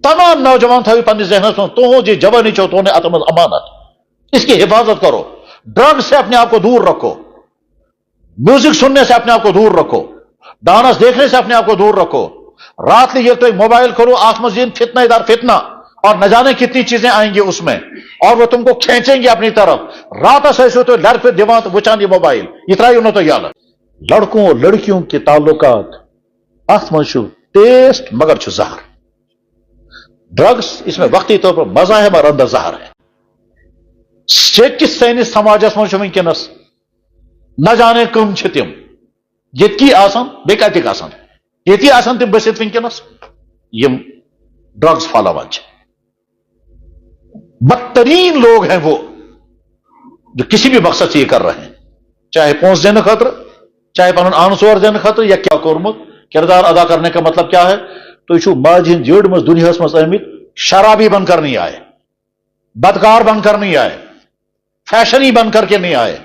तमाम नौजवान था पन्ने जहनस में तुह जी जवानी चो तुमने अतमत अमानत, इसकी हिफाजत करो। ड्रग्स से अपने आप को दूर रखो, म्यूजिक सुनने से अपने आप को दूर रखो, डांस देखने से अपने आप को दूर रखो। रात लिए तो एक मोबाइल करो, आस मजीद फितना इधर फितना, और न जाने कितनी चीजें आएंगी उसमें, और वो तुमको खींचेंगे अपनी तरफ। रात ऐसे तो लड़ पे दिमाग बुचानी मोबाइल इतना ही उन्होंने तो याद। लड़कों और लड़कियों के ताल्लुकात आत्मशु टेस्ट मगर छु जहर। ड्रग्स इसमें वक्ती तौर पर मजा है मगर अंदर जहर है। किस सैनिस समाजस मज वनकस न जाने कम तिम ये आसान बे कतिक आसान ये आसान तिम बसित वनकस यम ड्रग्स फालावान। बदतरीन लोग हैं वो जो किसी भी मकसद से ये कर रहे हैं, चाहे पोंस देने खतर, चाहे पन आनसोर देने खतर, या क्या कोरमुत किरदार अदा करने का मतलब क्या है। तो यह माज हिंद जड़ मज दुनिया मज आमित शराबी बनकर नहीं आए, बदकार बनकर नहीं आए, फैशनी बनकर के नहीं आए,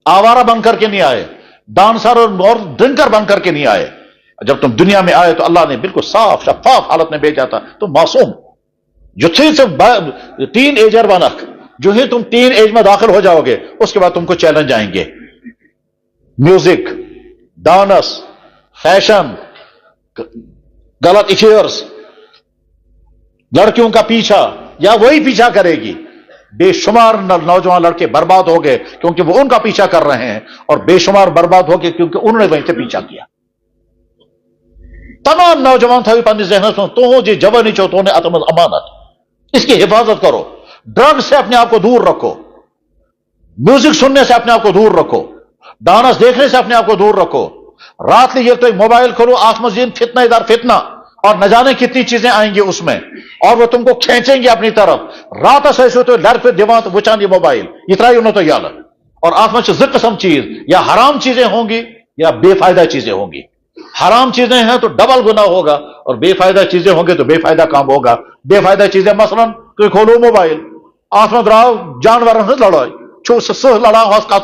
आवारा बनकर के नहीं आए, डांसर और ड्रिंकर बनकर के नहीं आए। जब तुम दुनिया में आए तो अल्लाह ने बिल्कुल साफ शफाफ हालत में भेजा था। तुम मासूम जो थे से टीन एजर बनक, जो ही तुम टीन एज में दाखिल हो जाओगे उसके बाद तुमको चैलेंज आएंगे। म्यूजिक, डांस, फैशन, गलत अफेयर्स, लड़कियों का पीछा, या वही पीछा करेगी। बेशुमार नौजवान लड़के बर्बाद हो गए क्योंकि वो उनका पीछा कर रहे हैं, और बेशुमार बर्बाद हो गए क्योंकि उन्होंने वहीं से पीछा किया। तमाम नौजवान था पन्ने जहनस में तुह जी जवानी चो तुमने अतमत अमानत, इसकी हिफाजत करो। ड्रग्स से अपने आप को दूर रखो, म्यूजिक सुनने से अपने आप को दूर रखो, डांस देखने से अपने आप को दूर रखो। रात लिए तो एक मोबाइल खोलो, आस मजीद फितना इधर फितना, और न जाने कितनी चीजें आएंगी उसमें, और वो तुमको खींचेंगे अपनी तरफ। रात ऐसे तो लड़ पे दिमाग बुचानी मोबाइल इतना ही उन्होंने तो याद। और आसमान से जिद किस्म चीज या हराम चीजें होंगी या बेफायदा चीजें होंगी। हराम चीजें हैं तो डबल गुना होगा, और बेफायदा चीजें होंगी तो बेफायदा काम होगा। बेफायदा चीजें मसलन तो खोलो मोबाइल, आसमान द्राव जानवर से लड़ाई छो सह लड़ा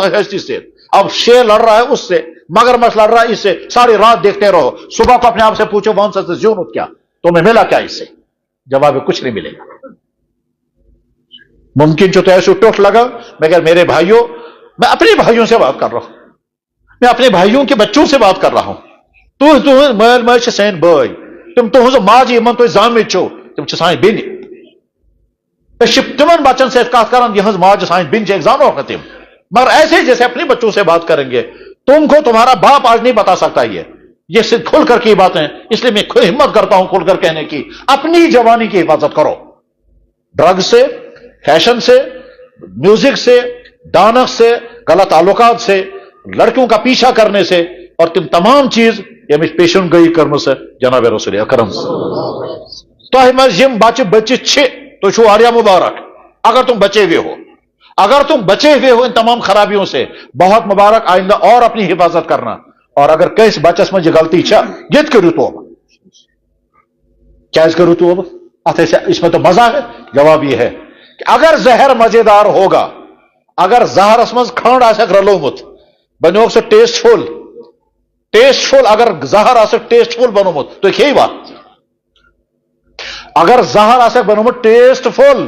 हस्ती से, अब शेर लड़ रहा है उससे, मगरमच्छ लड़ रहा है इससे, सारी रात देखते रहो। सुबह को अपने आप से पूछो वन से जीवन क्या तुम्हें मिला क्या इससे? जवाब में कुछ नहीं मिलेगा। मुमकिन जो तो ऐसे टोट लगा, मगर मेरे भाइयों, मैं अपने भाइयों से बात कर रहा हूं, मैं अपने भाइयों के बच्चों से बात कर रहा हूं। तु मैल मैं सैन भाई, तुम तुम माज इन तुम जाम छो, तुम सान बेन, तिमन बच्चन से कर यह माज सान बिन एग्जाम हो तिम, मगर ऐसे जैसे अपने बच्चों से बात करेंगे। तुमको तुम्हारा बाप आज नहीं बता सकता ये सिर्फ खुल कर की बातें, इसलिए मैं खुद हिम्मत करता हूं खुलकर कहने की। अपनी जवानी की हिफाजत करो। ड्रग से, फैशन से, म्यूजिक से, डांस से, गलत ताल्लुकात से, लड़कियों का पीछा करने से, और तुम तमाम चीज ये पेशन गई कर्म से जनाब रसूल अकरम तो बच्चे बच्चे छे तो छो आर्या मुबारक। अगर तुम बचे हुए हो, अगर तुम बचे हुए हो इन तमाम खराबियों से, बहुत मुबारक। आइंदा और अपनी हिफाजत करना। और अगर किस बचस में गलती जिद करूँ तो क्या करूँ तो अब इसमें तो मजा है। जवाब यह है कि अगर जहर मजेदार होगा, अगर जहरस मज खंड आसक रलोमुत बनो से टेस्टफुल अगर जहर आसक टेस्टफुल बनोमुत तो यही बात। अगर जहर आसक बनोमुत टेस्टफुल,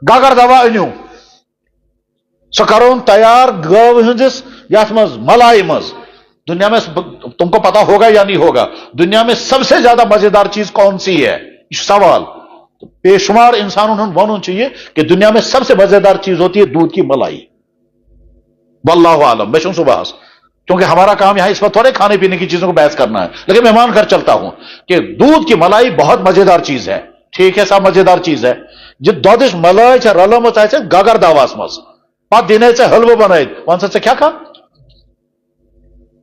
गगर दवा अनु सो करोन तैयार गव हंदिस यथ मज मलाई मज। दुनिया में तुमको पता होगा या नहीं होगा, दुनिया में सबसे ज्यादा मजेदार चीज कौन सी है? सवाल तो बेशुमार इंसानों ने बोलना चाहिए कि दुनिया में सबसे मजेदार चीज होती है दूध की मलाई। वल्लाहु आलम, मैं सुबह, क्योंकि हमारा काम यहां इस पर थोड़े खाने पीने की चीजों को बहस करना है, लेकिन मैं मान कर चलता हूं कि दूध की मलाई बहुत मजेदार चीज है। ठीक है, सब मजेदार चीज है। जो दोदिश मलाई रलम गगर दवास मज पत दिन हलवो बनाए वन से क्या खा।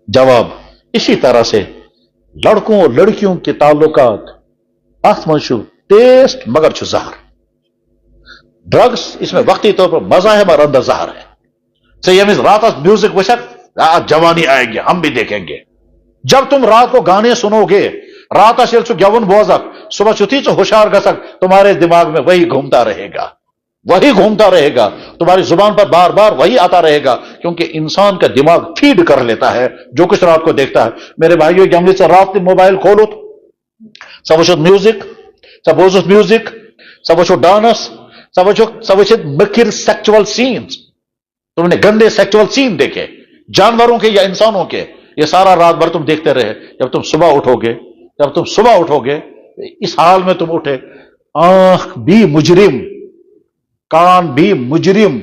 जवाब इसी तरह से लड़कों और लड़कियों के ताल्लुकात आत्मशु टेस्ट मगर छु जहर। ड्रग्स इसमें वक्ती तौर पर मजा है मगर अंदर जहर है। सही रात म्यूजिक वशक जवानी आएगी, हम भी देखेंगे। जब तुम रात को गाने सुनोगे, रात गवन बोजक, सुबह चुथी होशियार गसक, तुम्हारे दिमाग में वही घूमता रहेगा, वही घूमता रहेगा, तुम्हारी जुबान पर बार बार वही आता रहेगा, क्योंकि इंसान का दिमाग फीड कर लेता है जो कुछ रात को देखता है। मेरे भाइयों, जमले से रात में मोबाइल खोलो सब म्यूजिक, سب میوزک، سب ڈانس، سب مکر سیکچول سینز، تم نے گندے سیکچول سین دیکھے جانوروں کے یا انسانوں کے، یہ سارا رات بھر تم دیکھتے رہے۔ جب تم صبح اٹھو گے اس حال میں تم اٹھے، آنکھ بھی مجرم، کان بھی مجرم،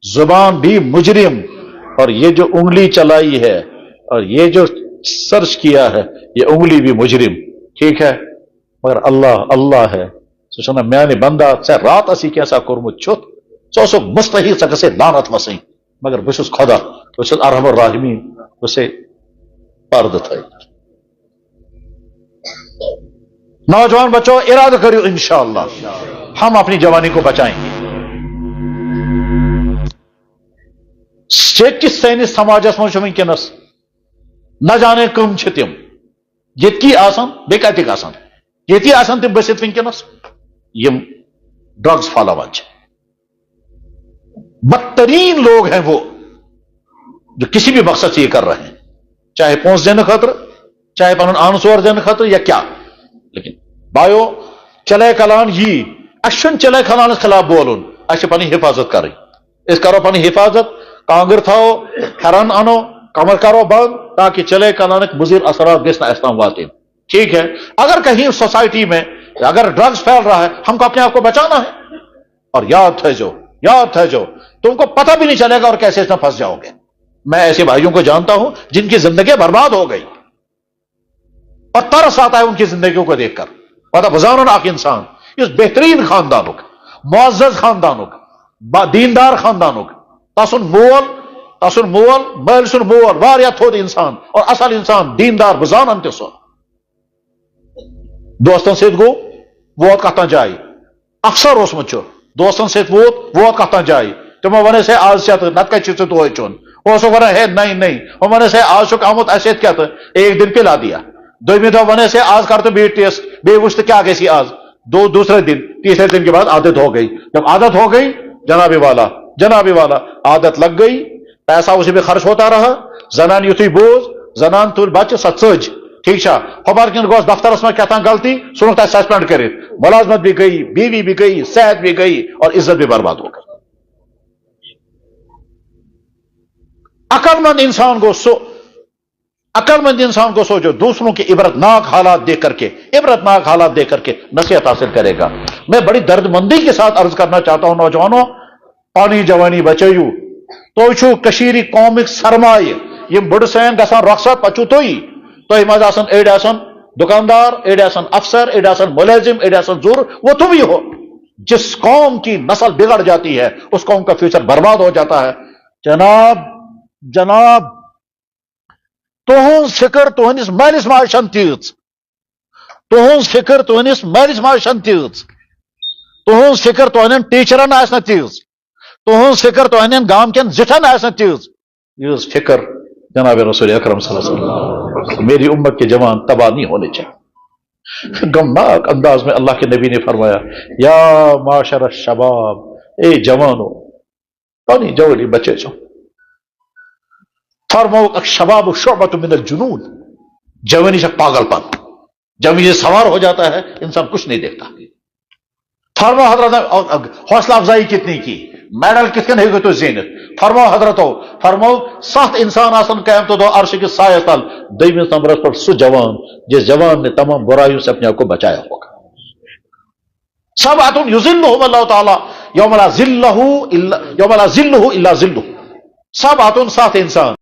زبان بھی مجرم، اور یہ جو انگلی چلائی ہے اور یہ جو سرچ کیا ہے یہ انگلی بھی مجرم، ٹھیک ہے، مگر اللہ ہے سوچنا میں نے بندہ سے رات اسی کیسا کرمت چھت سو مستحیل سے لعنت وسیں، مگر بس خدا بس ارحم الراحمین اسے پرد تھا۔ نوجوان بچوں ارادہ کریو انشاءاللہ ہم اپنی جوانی کو بچائیں گے۔ کس سینس سماجس من ونکس نہ جانے کم تم یتکی آسان بے کتک آسان یتی آسان تم بسط ونکس یم ڈرگز پھلاوان بدترین لوگ ہیں وہ جو کسی بھی مقصد سے یہ کر رہے ہیں، چاہے پونس دینے خاطر، چاہے پن آنسور دینے خاطر یا کیا، لیکن بایو چلے کلان یہ اشن چلے کلان خلاف بولن، اچھے پانی حفاظت کریں، اس کرو پانی حفاظت، کانگر تھاؤ، پھرن انو، کمر کرو بند، تاکہ چلے کلانک مضر اثرات گھس نہ اسلام واتے، ٹھیک ہے۔ اگر کہیں سوسائٹی میں اگر ڈرگز پھیل رہا ہے ہم کو اپنے آپ کو بچانا ہے، اور یاد ہے جو تم کو پتہ بھی نہیں چلے گا اور کیسے اس میں پھنس جاؤ گے۔ میں ایسے بھائیوں کو جانتا ہوں جن کی زندگی برباد ہو گئی اور ترس آتا ہے ان کی زندگیوں کو دیکھ کر، پتہ بزانن آخ انسان اس بہترین خاندانک، معزز خاندانک، دیندار خاندانک، تسن مول مل سن مول واریا تھود انسان اور اصل انسان دیندار بزانن تہ سو دوستن ست گو ووت کتان جائے، افسر اوسمت دوستن ست ووت کتان جائے، تمو ون سے آج چت نت کت تو چون اس ونان ہے نہیں وہ ون سے آج چھ آمت اسے کیا ایک دن پلا دیا، دومی دہ ون سے آج کر تو ٹیسٹ بی وچ تو کیا گی آج، دوسرے دن تیسرے دن کے بعد عادت ہو گئی، جب عادت ہو گئی جناب والا عادت لگ گئی، پیسہ اسی بھی خرچ ہوتا رہا، زنان یتھی بوز زنان تل بچہ سہ ژج، ٹھیک چھا، خبر کن گوس دفترس میں کیا غلطی سنک تک سسپینڈ کرت، ملازمت بھی گئی، بیوی بھی گئی، صحت بھی گئی اور عزت بھی برباد ہو گئی۔ عقل مند انسان کو سو جو دوسروں کے عبرت ناک حالات دیکھ کر کے نصیحت حاصل کرے گا۔ میں بڑی درد مندی کے ساتھ عرض کرنا چاہتا ہوں نوجوانوں، پانی جوانی بچیو تو چھو کشیری قومک سرمایہ یم بڑ سین گسان رخصت پچو توئی مز آسن ایڈ آسن دکاندار، ایڈ آسن افسر، ایڈ آسن ملازم، ایڈ آسن زور، وہ تم ہی ہو۔ جس قوم کی نسل بگڑ جاتی ہے اس قوم کا فیوچر برباد ہو جاتا ہے۔ جناب تہذ فکر تہندس مالس ماجن تیز، تہذ فکر تہندس مالس ماجن تیز، تہذ فکر تہندین ٹیچرن آس تیز، تہذ فکر تہندین گام کین زٹھن آس تیز، یہ فکر جناب رسول اکرم صلی اللہ علیہ وسلم میری امت کے جوان تباہ نہیں ہونے چاہیے۔ غمناک انداز میں اللہ کے نبی نے فرمایا یا معاشر الشباب، اے جوانو پانی جولی بچے چھو، فرماؤ الشباب شعبۃ من الجنون، جوانی سے پاگل پن، جوانی سے سوار ہو جاتا ہے انسان کچھ نہیں دیکھتا۔ فرماؤ حضرت حوصلہ افزائی کتنی کی، میڈل کتنے ہے تو زینت، فرماؤ حضرتو فرماؤ 7 انسان آسن قیام تو دو عرش کے سایہ تل، دویمس نمبر پر سو جوان جس جوان نے تمام برائیوں سے اپنے آپ کو بچایا ہوگا۔ سبعۃ یظلھم اللہ تعالی یوم لا ظلہ الا ظلہ، سبعۃ 7 انسان